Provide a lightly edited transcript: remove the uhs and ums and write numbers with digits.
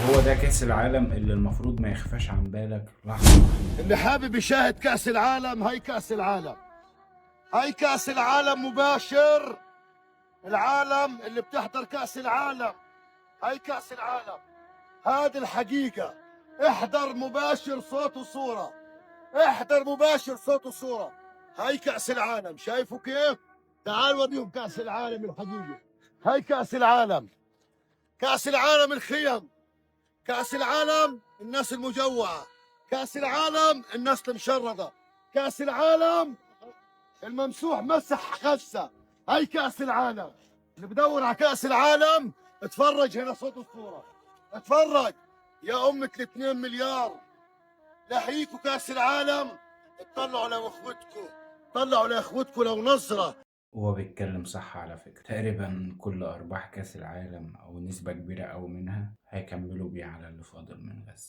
هو ده كأس العالم اللي المفروض ما يخفاش عن بالك لحظة واحدة. اللي حابب يشاهد كأس العالم، هاي كأس العالم، هاي كأس العالم مباشر. العالم اللي بتحضر كأس العالم، هاي كأس العالم، هذه الحقيقة. احضر مباشر صوت وصورة، احضر مباشر صوت وصورة. هاي كأس العالم، شايفوا كيف؟ تعال وريهم كأس العالم الحقيقي. هاي كأس العالم، كأس العالم الخيم، كأس العالم الناس المجوعة، كأس العالم الناس المشردة، كأس العالم الممسوح مسح خسة. هاي كأس العالم. اللي بدور على كأس العالم اتفرج هنا صوت الصورة، اتفرج يا أمة ال2 مليار. لحيكوا كأس العالم، اطلعوا لاخوتكم، طلعوا لاخوتكم لو نظرة. هو بيتكلم صح على فكرة، تقريبا كل أرباح كأس العالم أو نسبة كبيرة أوي منها هيكملوا بيه على اللي فاضل من غزة.